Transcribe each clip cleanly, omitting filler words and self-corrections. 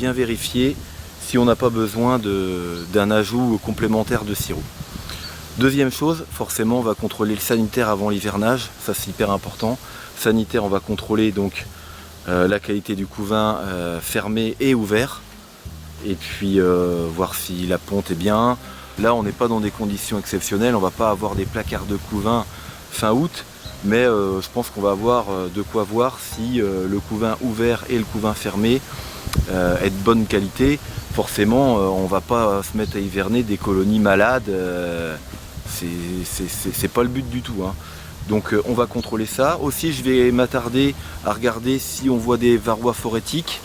bien vérifier si on n'a pas besoin d'un ajout complémentaire de sirop. Deuxième chose, forcément on va contrôler le sanitaire avant l'hivernage, ça c'est hyper important. Sanitaire, on va contrôler donc la qualité du couvain fermé et ouvert, et puis voir si la ponte est bien. Là on n'est pas dans des conditions exceptionnelles, on va pas avoir des placards de couvain fin août, mais je pense qu'on va avoir de quoi voir si le couvain ouvert et le couvain fermé est de bonne qualité. Forcément on va pas se mettre à hiverner des colonies malades, c'est pas le but du tout, hein. Donc on va contrôler ça. Aussi je vais m'attarder à regarder si on voit des varrois phorétiques.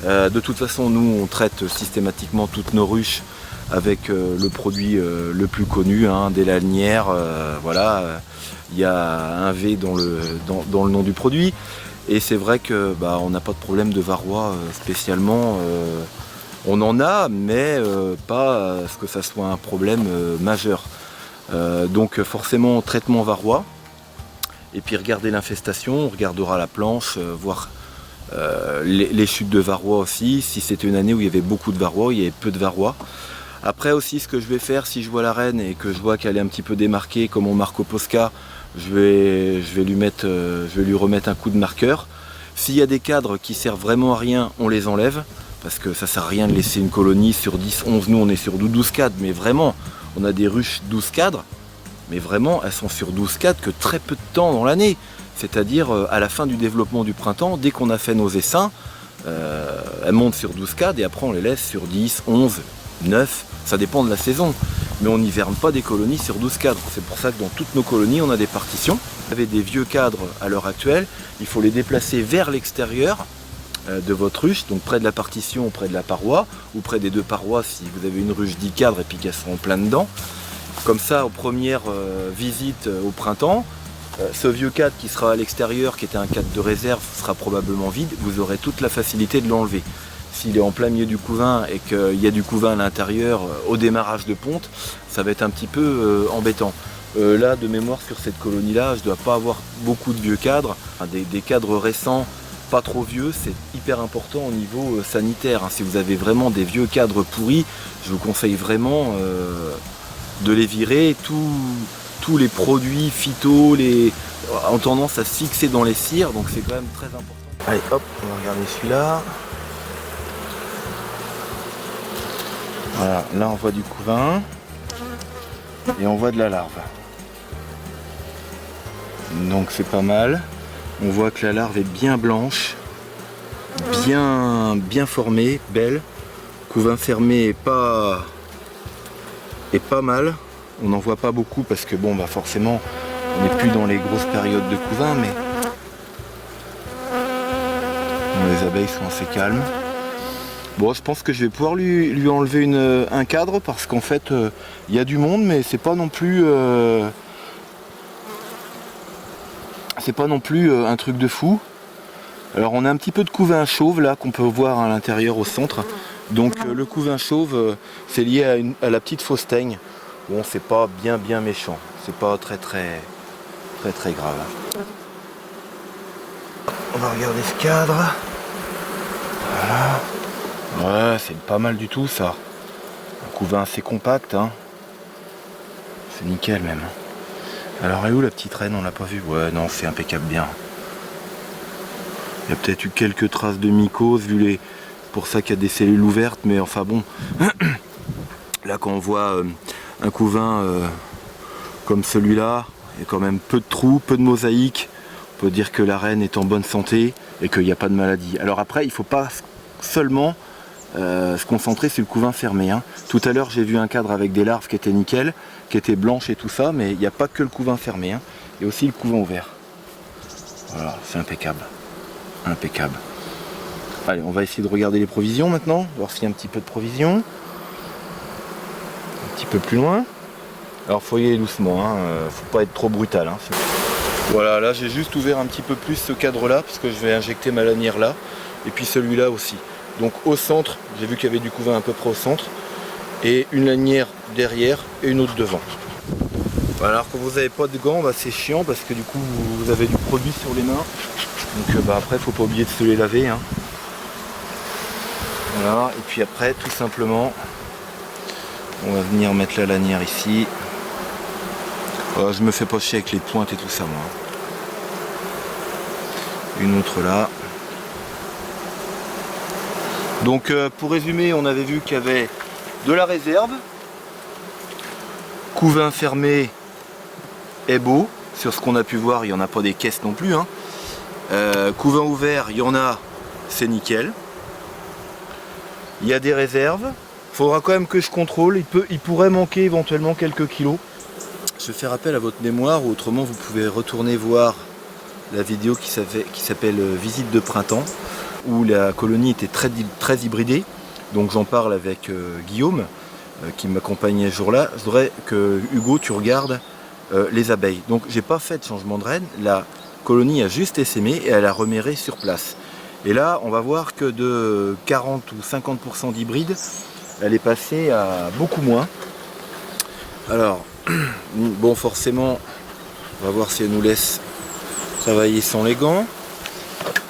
De toute façon nous on traite systématiquement toutes nos ruches avec le produit le plus connu, hein, des lanières, voilà, il y a un V dans le nom du produit, et c'est vrai que on n'a pas de problème de varrois spécialement, on en a, mais pas à ce que ça soit un problème majeur. Donc forcément traitement varrois, et puis regarder l'infestation, on regardera la planche, voir les chutes de varrois aussi, si c'était une année où il y avait beaucoup de varrois, il y avait peu de varrois. Après aussi ce que je vais faire, si je vois la reine et que je vois qu'elle est un petit peu démarquée comme on marque au Posca, je vais lui remettre un coup de marqueur. S'il y a des cadres qui servent vraiment à rien, on les enlève, parce que ça sert à rien de laisser une colonie sur 10, 11, nous on est sur 12 cadres, mais vraiment, on a des ruches 12 cadres, mais vraiment elles sont sur 12 cadres que très peu de temps dans l'année. C'est-à-dire à la fin du développement du printemps, dès qu'on a fait nos essaims, elles montent sur 12 cadres et après on les laisse sur 10, 11, 9, ça dépend de la saison. Mais on n'hiverne pas des colonies sur 12 cadres. C'est pour ça que dans toutes nos colonies, on a des partitions. Vous avez des vieux cadres à l'heure actuelle, il faut les déplacer vers l'extérieur de votre ruche, donc près de la partition, près de la paroi, ou près des deux parois si vous avez une ruche 10 cadres et puis qu'elles sont en plein dedans. Comme ça, aux premières visites au printemps, ce vieux cadre qui sera à l'extérieur, qui était un cadre de réserve, sera probablement vide, vous aurez toute la facilité de l'enlever. S'il est en plein milieu du couvain et qu'il y a du couvain à l'intérieur au démarrage de ponte, ça va être un petit peu embêtant. Là, de mémoire, sur cette colonie-là, je ne dois pas avoir beaucoup de vieux cadres. Des cadres récents, pas trop vieux, c'est hyper important au niveau sanitaire. Si vous avez vraiment des vieux cadres pourris, je vous conseille vraiment de les virer. Tous les produits phyto ont tendance à se fixer dans les cires, donc c'est quand même très important. Allez hop, on va regarder celui-là. Voilà, là on voit du couvain et on voit de la larve. Donc c'est pas mal. On voit que la larve est bien blanche, bien formée, belle. Couvain fermé est pas mal. On n'en voit pas beaucoup parce que bon forcément on n'est plus dans les grosses périodes de couvain, mais bon, les abeilles sont assez calmes. Bon, je pense que je vais pouvoir lui enlever un cadre parce qu'en fait il y a du monde, mais c'est pas non plus un truc de fou. Alors on a un petit peu de couvain chauve là qu'on peut voir à l'intérieur au centre. Donc le couvain chauve c'est lié à la petite fausse teigne. Bon, c'est pas bien méchant, c'est pas très grave. On va regarder ce cadre. Voilà. Ouais, c'est pas mal du tout ça. Un couvain assez compact, hein. C'est nickel même. Alors elle est où la petite reine? On l'a pas vue. Ouais, non, c'est impeccable bien. Il y a peut-être eu quelques traces de mycose vu les. Pour ça qu'il y a des cellules ouvertes, mais enfin bon. Là quand on voit un couvain comme celui-là, il y a quand même peu de trous, peu de mosaïques. On peut dire que la reine est en bonne santé et qu'il n'y a pas de maladie. Alors après, il ne faut pas seulement se concentrer sur le couvain fermé, hein. Tout à l'heure j'ai vu un cadre avec des larves qui étaient nickel, qui étaient blanches et tout ça, mais il n'y a pas que le couvain fermé, hein. Il y a aussi le couvain ouvert. Voilà, c'est impeccable. Impeccable. Allez, on va essayer de regarder les provisions maintenant, voir s'il y a un petit peu de provisions. Un petit peu plus loin. Alors faut y aller doucement, hein. Faut pas être trop brutal, hein. Voilà, là j'ai juste ouvert un petit peu plus ce cadre là, parce que je vais injecter ma lanière là, et puis celui-là aussi. Donc au centre, j'ai vu qu'il y avait du couvain à peu près au centre, et une lanière derrière et une autre devant. Voilà, alors que vous n'avez pas de gants, c'est chiant parce que du coup vous avez du produit sur les mains. Donc après, faut pas oublier de se les laver, hein. Voilà, et puis après tout simplement on va venir mettre la lanière ici. Oh, je me fais pas chier avec les pointes et tout ça moi. Une autre là. Donc pour résumer, on avait vu qu'il y avait de la réserve, couvain fermé est beau, sur ce qu'on a pu voir il n'y en a pas des caisses non plus, hein. Couvain ouvert, il y en a, c'est nickel. Il y a des réserves, il faudra quand même que je contrôle, il pourrait manquer éventuellement quelques kilos. Je fais rappel à votre mémoire, ou autrement vous pouvez retourner voir la vidéo qui s'appelle Visite de printemps, où la colonie était très hybridée. Donc j'en parle avec Guillaume qui m'accompagnait ce jour-là. Je voudrais que Hugo tu regardes les abeilles. Donc j'ai pas fait de changement de reine, la colonie a juste essaimé et elle a reméré sur place. Et là on va voir que de 40 ou 50% d'hybride, elle est passée à beaucoup moins. Alors bon, forcément on va voir si elle nous laisse travailler sans les gants.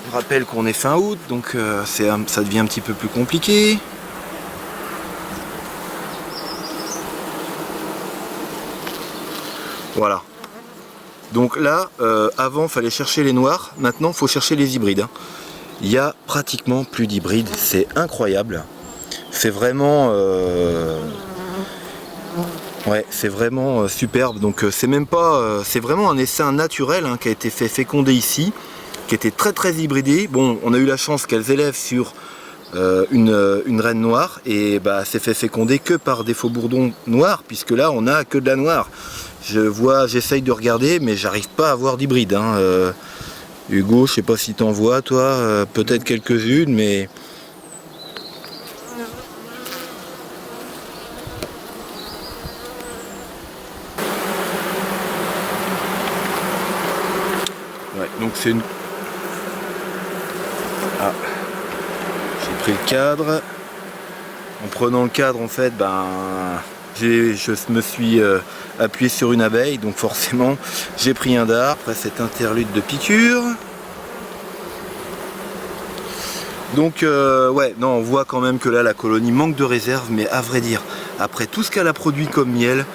Je rappelle qu'on est fin août, donc ça devient un petit peu plus compliqué. Voilà. Donc là, avant, il fallait chercher les noirs. Maintenant, il faut chercher les hybrides, hein. Il n'y a pratiquement plus d'hybrides. C'est incroyable. C'est vraiment... Ouais, c'est vraiment superbe. Donc c'est même pas... c'est vraiment un essaim naturel, hein, qui a été fait féconder ici, qui était très hybridé. Bon, on a eu la chance qu'elles élèvent sur une reine noire, et bah c'est fait féconder que par des faux bourdons noirs, puisque là on a que de la noire. J'essaye de regarder, mais j'arrive pas à avoir d'hybride, hein. Hugo, je sais pas si t'en vois toi, peut-être quelques-unes, mais ouais, donc c'est une... Ah, j'ai pris le cadre. En prenant le cadre, en fait, ben, je me suis appuyé sur une abeille, donc forcément, j'ai pris un dard après cette interlude de piqûre. Donc, ouais, non, on voit quand même que là, la colonie manque de réserve, mais à vrai dire, après tout ce qu'elle a produit comme miel,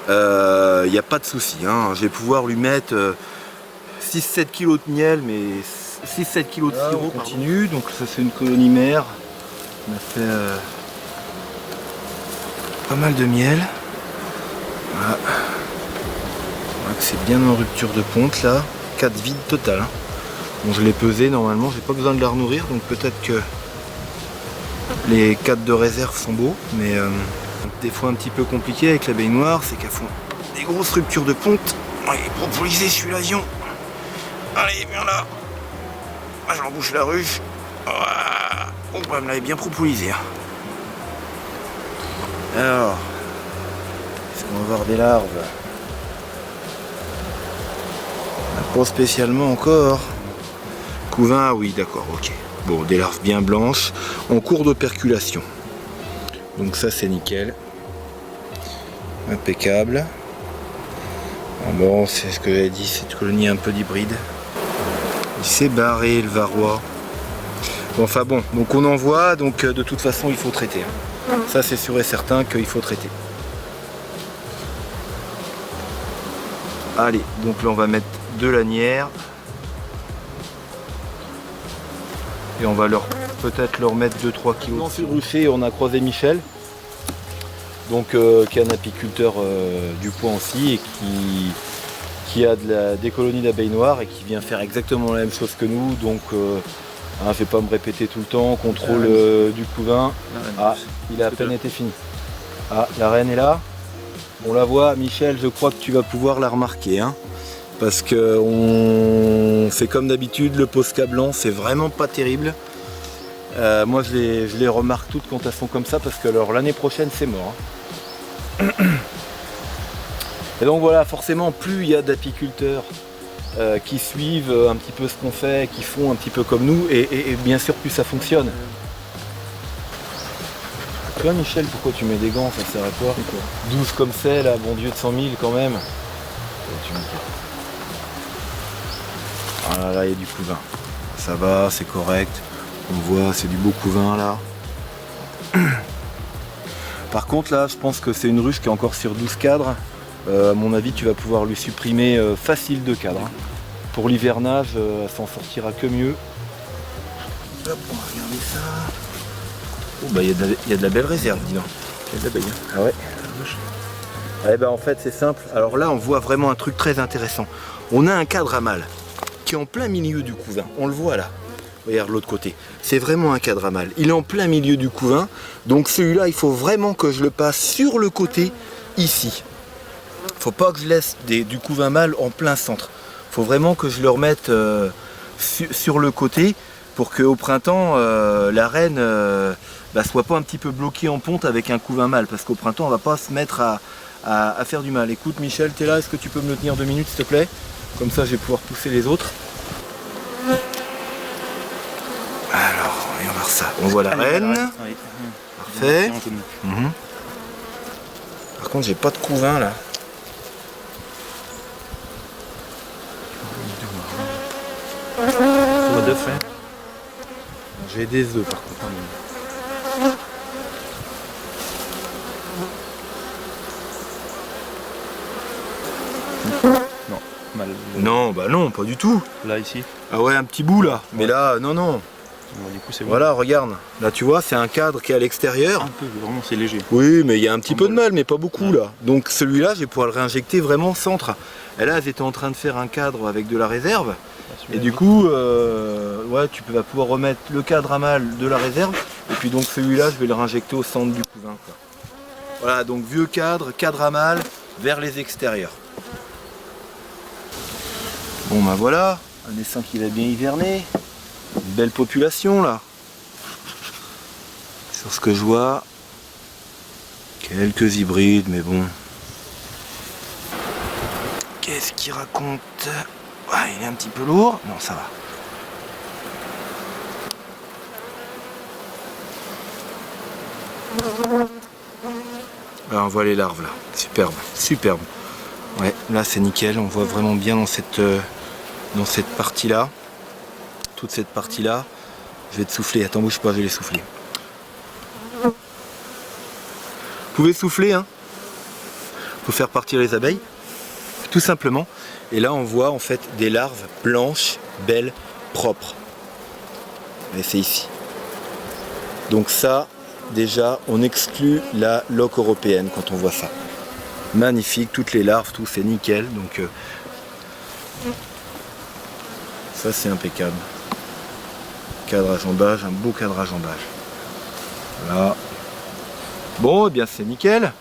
il n'y a pas de souci, hein. Je vais pouvoir lui mettre 6-7 kg de miel, mais 6-7 kg de sirop. On continue, donc ça c'est une colonie mère. On a fait pas mal de miel. Voilà. On voit que c'est bien en rupture de ponte là. 4 vides total, hein. Bon, je l'ai pesé normalement, j'ai pas besoin de la renourrir, donc peut-être que les 4 de réserve sont beaux, mais des fois un petit peu compliqué avec l'abeille noire, c'est qu'elles font des grosses ruptures de ponte. Allez, propolisé celui-là, allez, viens là. Ah, j'en bouche la ruche. Oh, elle me l'avait bien propolisé, hein. Alors, est-ce qu'on va avoir des larves? Pas spécialement encore. Couvain, ah oui, d'accord, ok. Bon, des larves bien blanches, en cours d'operculation. Donc ça, c'est nickel. Impeccable. Bon, c'est ce que j'avais dit, cette colonie un peu d'hybride. Il s'est barré, le varroa. Bon, enfin bon, donc on en voit, donc de toute façon, il faut traiter, hein. Ça, c'est sûr et certain qu'il faut traiter. Allez, donc là, on va mettre de lanières. Et on va peut-être leur mettre 2-3 kg. Dans ce rucher, on a croisé Michel, donc qui est un apiculteur du Poix-en-Cy et qui a des colonies d'abeilles noires et qui vient faire exactement la même chose que nous. Donc je ne vais pas me répéter tout le temps, contrôle du couvain. Ah, il a à peine été fini. Ah, la reine est là. On la voit, Michel, je crois que tu vas pouvoir la remarquer, hein, parce qu'on fait comme d'habitude, le Posca blanc, c'est vraiment pas terrible. Moi, je les remarque toutes quand elles sont comme ça, parce que alors l'année prochaine, c'est mort, hein. Et donc voilà, forcément, plus il y a d'apiculteurs qui suivent un petit peu ce qu'on fait, qui font un petit peu comme nous, et bien sûr, plus ça fonctionne. Toi Michel, pourquoi tu mets des gants? Ça sert à quoi? 12 comme c'est là, bon Dieu de 100 000 quand même. Ah là, il y a du couvain. Ça va, c'est correct. On voit, c'est du beau couvain là. Par contre là je pense que c'est une ruche qui est encore sur 12 cadres. À mon avis tu vas pouvoir lui supprimer facile 2 cadres. Hein. Pour l'hivernage, elle s'en sortira que mieux. Hop, on va regarder ça. Oh bah il y a de la belle réserve, dis donc. Il y a de l'abeille. Hein. Ah ouais. Eh ben en fait c'est simple. Alors là on voit vraiment un truc très intéressant. On a un cadre à mâle qui est en plein milieu du couvain. On le voit là. Regarde l'autre côté. C'est vraiment un cadre à mâle. Il est en plein milieu du couvain. Donc celui-là il faut vraiment que je le passe sur le côté ici. Faut pas que je laisse du couvain mâle en plein centre. Faut vraiment que je le remette sur le côté pour qu'au printemps la reine soit pas un petit peu bloquée en ponte avec un couvain mâle. Parce qu'au printemps on va pas se mettre à faire du mal. Écoute Michel, t'es là, est-ce que tu peux me le tenir 2 minutes s'il te plaît? Comme ça je vais pouvoir pousser les autres. Alors, voyons voir ça. On voit la reine. Oui. Parfait. Par contre j'ai pas de couvain là. J'ai des œufs par contre. Non, mal. Non, bah non, pas du tout. Là, ici. Ah ouais, un petit bout là. Mais là, non, non. Bon, du coup, c'est bon. Voilà, regarde. Là, tu vois, c'est un cadre qui est à l'extérieur. Un peu, vraiment, c'est léger. Oui, mais il y a un petit peu de mal, mais pas beaucoup là. Donc celui-là, je vais pouvoir le réinjecter vraiment centre. Et là, elles étaient en train de faire un cadre avec de la réserve. Et du coup, ouais, tu vas pouvoir remettre le cadre à mâle de la réserve. Et puis donc celui-là, je vais le réinjecter au centre du couvain. Quoi. Voilà, donc vieux cadre, cadre à mâle, vers les extérieurs. Bon ben voilà, un essaim qui va bien hiverner. Une belle population là. Sur ce que je vois, quelques hybrides, mais bon. Qu'est-ce qu'il raconte? Ouais, il est un petit peu lourd. Non, ça va. Alors, on voit les larves là. Superbe, superbe. Ouais, là c'est nickel. On voit vraiment bien dans cette partie là. Toute cette partie là. Je vais te souffler. Attends, bouge pas, je vais les souffler. Vous pouvez souffler, hein. Faut faire partir les abeilles. Tout simplement. Et là on voit en fait des larves blanches, belles, propres. Et c'est ici. Donc ça, déjà, on exclut la loque européenne quand on voit ça. Magnifique, toutes les larves, tout c'est nickel. Donc ça c'est impeccable. Cadrage en bâche, un beau cadrage en bâche. Voilà. Bon, et bien c'est nickel.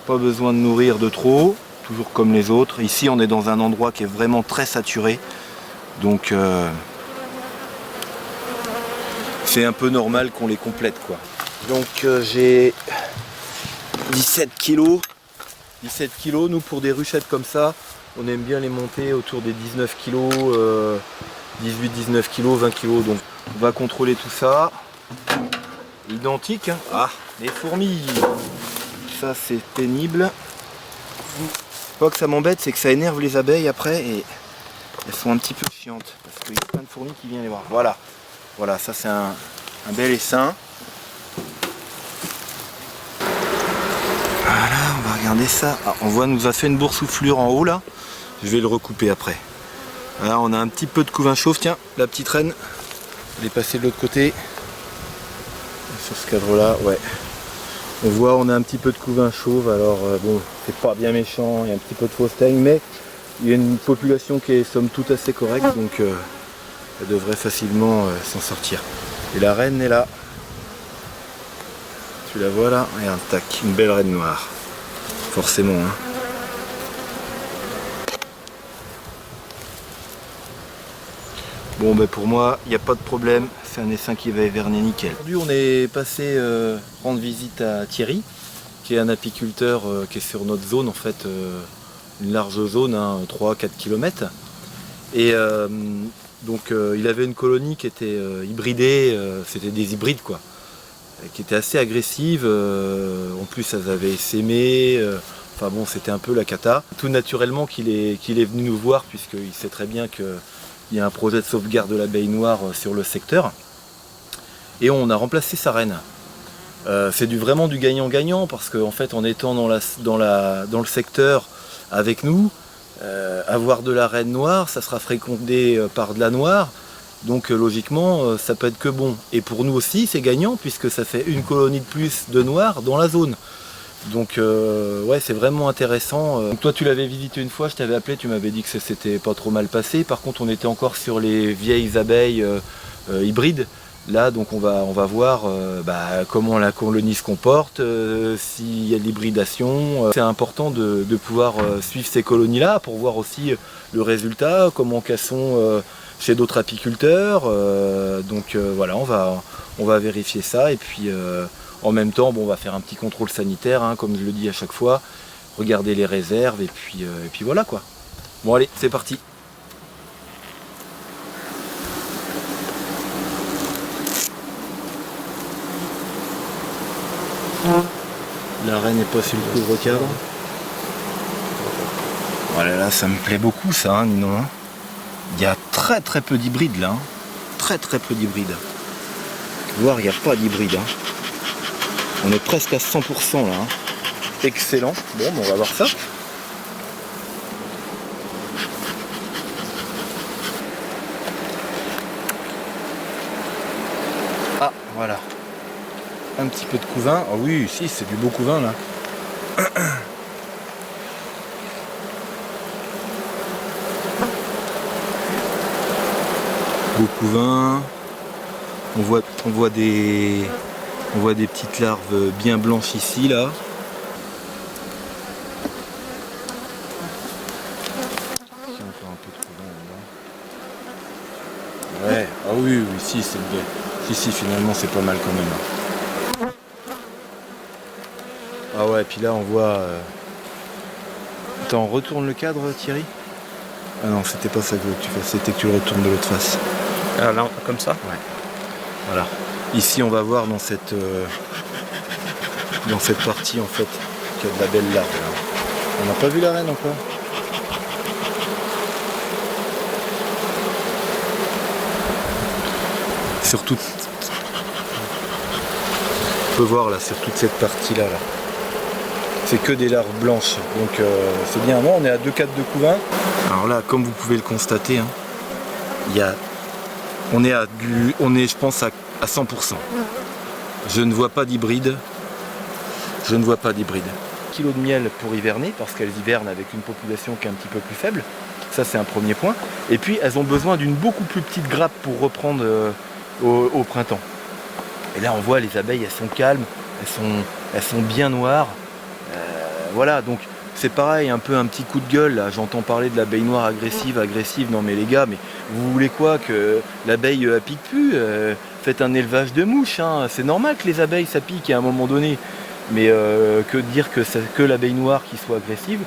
Pas besoin de nourrir de trop. Toujours comme les autres. Ici on est dans un endroit qui est vraiment très saturé. Donc c'est un peu normal qu'on les complète quoi. Donc j'ai 17 kilos. 17 kilos, nous pour des ruchettes comme ça, on aime bien les monter autour des 19 kilos, 18-19 kilos, 20 kilos. Donc on va contrôler tout ça. Identique. Hein. Ah, les fourmis. Ça c'est pénible. Pas que ça m'embête, c'est que ça énerve les abeilles après et elles sont un petit peu chiantes parce qu'il y a plein de fourmis qui viennent les voir. Voilà, voilà, ça c'est un bel essaim. Voilà, on va regarder ça. Ah, on voit, nous a fait une boursouflure en haut là. Je vais le recouper après. Voilà, on a un petit peu de couvain chauve. Tiens, la petite reine, elle est passée de l'autre côté. Sur ce cadre là, ouais. On voit, on a un petit peu de couvain chauve, alors bon, c'est pas bien méchant, il y a un petit peu de fausse teigne, mais il y a une population qui est somme toute assez correcte, donc elle devrait facilement s'en sortir. Et la reine est là. Tu la vois là? Regarde, tac, une belle reine noire. Forcément, hein. Bon, ben pour moi, il n'y a pas de problème. C'est un essaim qui va hiverner nickel. Aujourd'hui, on est passé rendre visite à Thierry, qui est un apiculteur qui est sur notre zone, en fait, une large zone, hein, 3-4 km. Et donc, il avait une colonie qui était hybridée, c'était des hybrides, quoi, qui étaient assez agressives. En plus, elles avaient essaimé. Enfin bon, c'était un peu la cata. Tout naturellement qu'il est venu nous voir, puisqu'il sait très bien que il y a un projet de sauvegarde de l'abeille noire sur le secteur. Et on a remplacé sa reine. C'est vraiment du gagnant-gagnant parce qu'en fait en étant dans le secteur avec nous, avoir de la reine noire, ça sera fréquenté par de la noire, donc logiquement ça peut être que bon. Et pour nous aussi c'est gagnant puisque ça fait une colonie de plus de noirs dans la zone. Donc ouais, c'est vraiment intéressant. Donc, toi tu l'avais visité une fois, je t'avais appelé, tu m'avais dit que ça s'était pas trop mal passé. Par contre on était encore sur les vieilles abeilles hybrides. Là donc on va voir comment la colonie se comporte, s'il y a de l'hybridation. C'est important de pouvoir suivre ces colonies là pour voir aussi le résultat, comment qu'elles sont chez d'autres apiculteurs. Voilà, on va vérifier ça et puis en même temps, on va faire un petit contrôle sanitaire, hein, comme je le dis à chaque fois, regarder les réserves et puis voilà quoi. Bon allez, c'est parti. La reine n'est pas sur le couvre-cadre. Voilà, là ça me plaît beaucoup ça, hein, Ninon. Il y a très peu d'hybrides là. Hein. Très peu d'hybrides. Voir, il n'y a pas d'hybride. Hein. On est presque à 100% là. Hein. Excellent. Bon, on va voir ça. Ah, voilà. Un petit peu de couvain. Ah oui, si, c'est du beau couvain là. Beau couvain. On voit des petites larves bien blanches ici là. Il y a encore un peu de couvain là-bas. Ouais, ah oui, si, c'est bien. Si, finalement c'est pas mal quand même. Ah ouais, puis là on voit... Attends, on retourne le cadre Thierry? Ah non, c'était pas ça que tu fasses, c'était que tu le retournes de l'autre face. Ah là, comme ça? Ouais. Voilà. Ici on va voir dans cette partie en fait qu'il y a de la belle larve là. On n'a pas vu la reine encore. Surtout on peut voir là sur toute cette partie là. C'est que des larves blanches. Donc c'est bien. Non, on est à 2,4 de couvain. Alors là, comme vous pouvez le constater, hein, on est je pense à 100%. Je ne vois pas d'hybride. Kilo de miel pour hiverner, parce qu'elles hivernent avec une population qui est un petit peu plus faible. Ça c'est un premier point. Et puis elles ont besoin d'une beaucoup plus petite grappe pour reprendre au printemps. Et là on voit les abeilles, elles sont calmes, elles sont bien noires. Voilà, donc c'est pareil, un peu un petit coup de gueule, là, j'entends parler de l'abeille noire agressive, non mais les gars, mais vous voulez quoi, que l'abeille pique plus? Faites un élevage de mouches, hein. C'est normal que les abeilles ça pique à un moment donné, mais que dire que c'est que l'abeille noire qui soit agressive,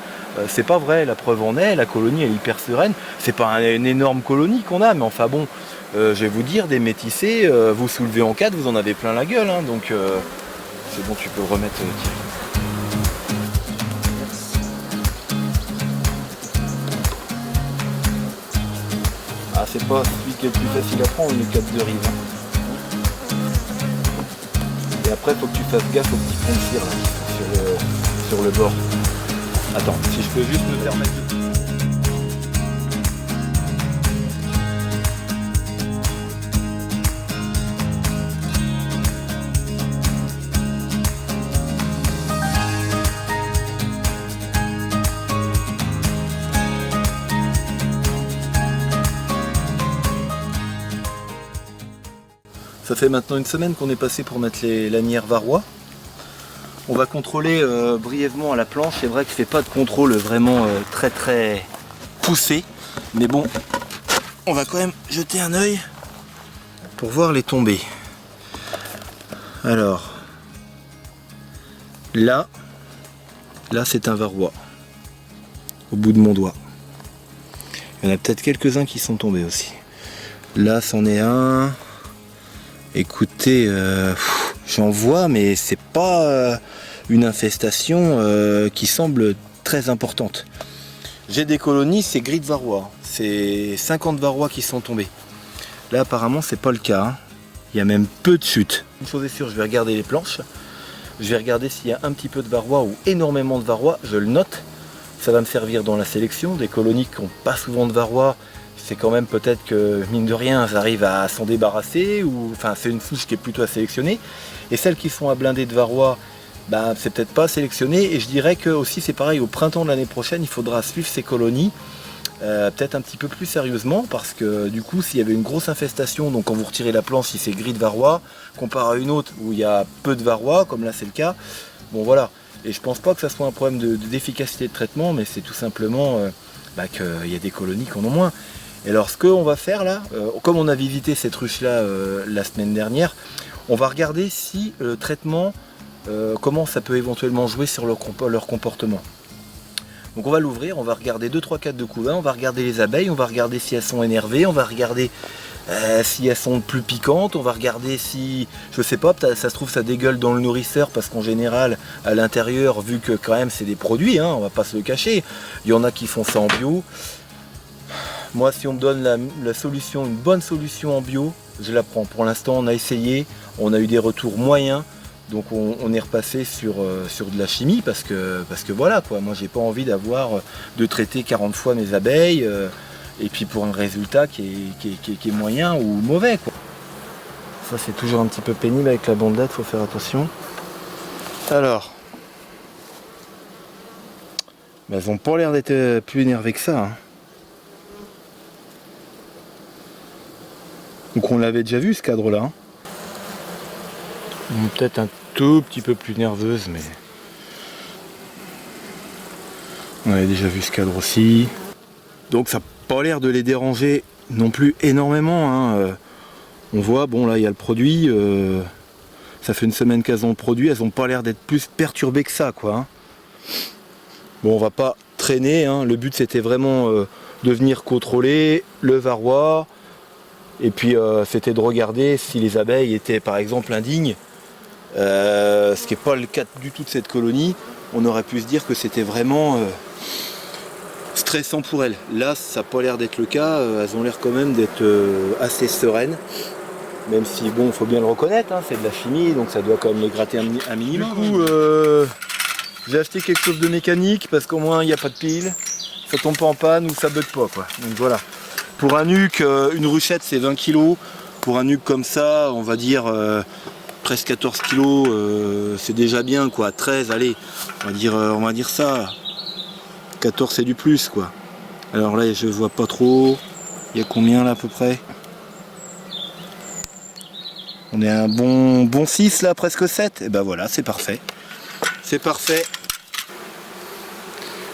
c'est pas vrai, la preuve en est, la colonie elle est hyper sereine, c'est pas une énorme colonie qu'on a, mais enfin bon, je vais vous dire, des métissés, vous soulevez en 4, vous en avez plein la gueule, hein, donc c'est bon, tu peux le remettre Thierry. Ah, c'est pas celui qui est le plus facile à prendre, le cap de rive. Et après, faut que tu fasses gaffe aux petits ponts de cire là, sur le bord. Attends, si je peux juste me permettre de... Ça fait maintenant une semaine qu'on est passé pour mettre les lanières varrois. On va contrôler brièvement à la planche. C'est vrai que je fais pas de contrôle vraiment très poussé. Mais bon, on va quand même jeter un œil pour voir les tombées. Alors, là c'est un varrois. Au bout de mon doigt. Il y en a peut-être quelques-uns qui sont tombés aussi. Là, c'en est un. Écoutez, j'en vois, mais c'est pas une infestation qui semble très importante. J'ai des colonies, c'est gris de varrois. C'est 50 varrois qui sont tombés. Là, apparemment, c'est pas le cas. Hein. Il y a même peu de chutes. Une chose est sûre, je vais regarder les planches. Je vais regarder s'il y a un petit peu de varroa ou énormément de varroa, je le note. Ça va me servir dans la sélection. Des colonies qui n'ont pas souvent de varroa, c'est quand même peut-être que, mine de rien, elles arrivent à s'en débarrasser, ou enfin c'est une souche qui est plutôt à sélectionner. Et celles qui sont à blinder de varroa, bah, c'est peut-être pas sélectionné. Et je dirais que aussi c'est pareil, au printemps de l'année prochaine, il faudra suivre ces colonies peut-être un petit peu plus sérieusement, parce que du coup s'il y avait une grosse infestation, donc quand vous retirez la plante, si c'est gris de varroa, comparé à une autre où il y a peu de varroa, comme là c'est le cas, bon voilà. Et je pense pas que ça soit un problème d'efficacité de traitement, mais c'est tout simplement qu'il y a des colonies qui en ont moins. Et alors ce qu'on va faire là, comme on a visité cette ruche là la semaine dernière, on va regarder si le traitement, comment ça peut éventuellement jouer sur leur comportement. Donc on va l'ouvrir, on va regarder 2, 3, 4 de couvain, on va regarder les abeilles, on va regarder si elles sont énervées, on va regarder si elles sont plus piquantes, on va regarder si, je sais pas, ça se trouve ça dégueule dans le nourrisseur, parce qu'en général à l'intérieur, vu que quand même c'est des produits, hein, on va pas se le cacher, il y en a qui font ça en bio. Moi si on me donne la solution, une bonne solution en bio, je la prends. Pour l'instant on a essayé, on a eu des retours moyens. Donc on est repassé sur de la chimie parce que voilà quoi, moi j'ai pas envie de traiter 40 fois mes abeilles et puis pour un résultat qui est moyen ou mauvais quoi. Ça c'est toujours un petit peu pénible avec la bandelette, faut faire attention. Alors, elles ont pas l'air d'être plus énervées que ça. Hein. Donc on l'avait déjà vu ce cadre là. Hein. Peut-être un tout petit peu plus nerveuse, mais on avait déjà vu ce cadre aussi. Donc ça n'a pas l'air de les déranger non plus énormément. Hein. On voit, bon là il y a le produit, ça fait une semaine qu'elles ont le produit, elles n'ont pas l'air d'être plus perturbées que ça quoi. Hein. Bon on va pas traîner, hein. Le but c'était vraiment de venir contrôler le varroa, et puis c'était de regarder si les abeilles étaient par exemple indignes. Ce qui n'est pas le cas du tout de cette colonie. On aurait pu se dire que c'était vraiment stressant pour elles. Là, ça n'a pas l'air d'être le cas. Elles ont l'air quand même d'être assez sereines. Même si, bon, il faut bien le reconnaître, hein, c'est de la chimie, donc ça doit quand même les gratter un minimum. Du coup, j'ai acheté quelque chose de mécanique parce qu'au moins il n'y a pas de pile, ça tombe pas en panne ou ça bug pas, quoi. Donc voilà. Pour un nuque, une ruchette c'est 20 kg. Pour un nuque comme ça, on va dire presque 14 kg, c'est déjà bien quoi. 13, allez, on va dire ça. 14 c'est du plus quoi. Alors là je vois pas trop. Il y a combien là à peu près? On est à un bon 6 là, presque 7. Et ben voilà, c'est parfait. C'est parfait.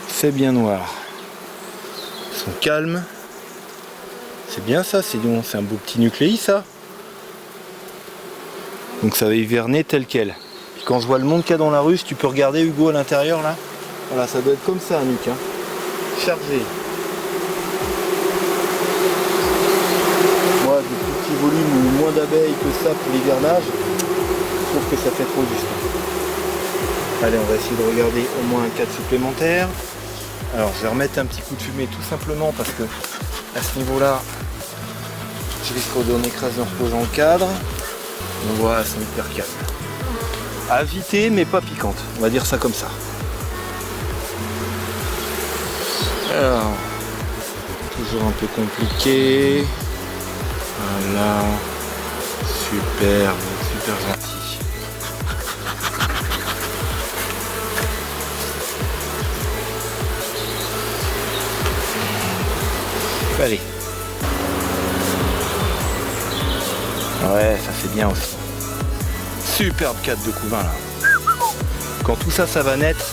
C'est bien noir. Ils sont calmes. C'est bien ça, c'est un beau petit nucléi ça. Donc ça va hiverner tel quel. Puis quand je vois le monde qu'il y a dans la ruche, tu peux regarder Hugo à l'intérieur là. Voilà, ça doit être comme ça un nuque. Hein. Chargé. Moi, des plus petits volumes ou moins d'abeilles que ça pour l'hivernage, je trouve que ça fait trop juste. Allez, on va essayer de regarder au moins un cadre supplémentaire. Alors je vais remettre un petit coup de fumée tout simplement parce que à ce niveau-là, je risque d'en écraser en reposant le cadre. On voit, elles sont hyper calmes. Avitées mais pas piquantes, on va dire ça comme ça. Alors, toujours un peu compliqué. Voilà, super gentil. Allez. Ouais, ça c'est bien aussi. Superbe cadre de couvain là. Quand tout ça, ça va naître,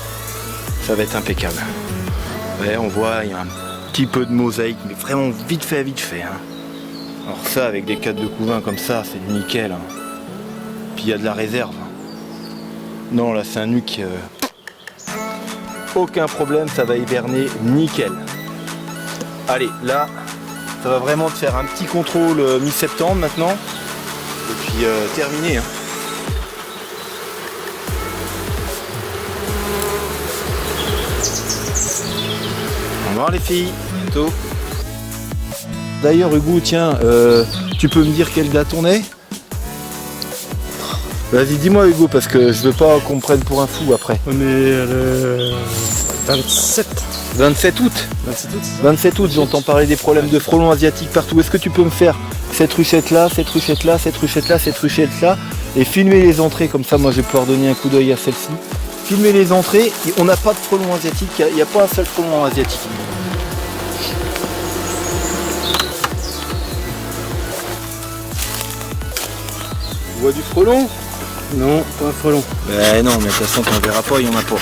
ça va être impeccable. Ouais, on voit, il y a un petit peu de mosaïque, mais vraiment vite fait. Hein. Alors ça, avec des cadres de couvain comme ça, c'est du nickel. Hein. Puis il y a de la réserve. Non, là c'est un nuque. Aucun problème, ça va hiberner nickel. Allez, là, ça va vraiment te faire un petit contrôle mi-septembre maintenant. Et puis terminé. Hein. Au revoir les filles, à bientôt. D'ailleurs Hugo, tiens, tu peux me dire quelle date on est? Vas-y, dis-moi Hugo, parce que je veux pas qu'on me prenne pour un fou après. On est le 27. 27 août 27 août, c'est ça? 27 août, j'entends parler des problèmes de frelons asiatiques partout. Est-ce que tu peux me faire cette ruchette là, cette ruchette là, cette ruchette là, cette ruchette là, et filmer les entrées, comme ça moi je vais pouvoir donner un coup d'œil à celle-ci. Filmer les entrées, on n'a pas de frelons asiatiques, il n'y a pas un seul frelon asiatique. Tu vois du frelon? Non, pas un frelon. Ben non, mais de toute façon t'en verras pas, il n'y en a pas.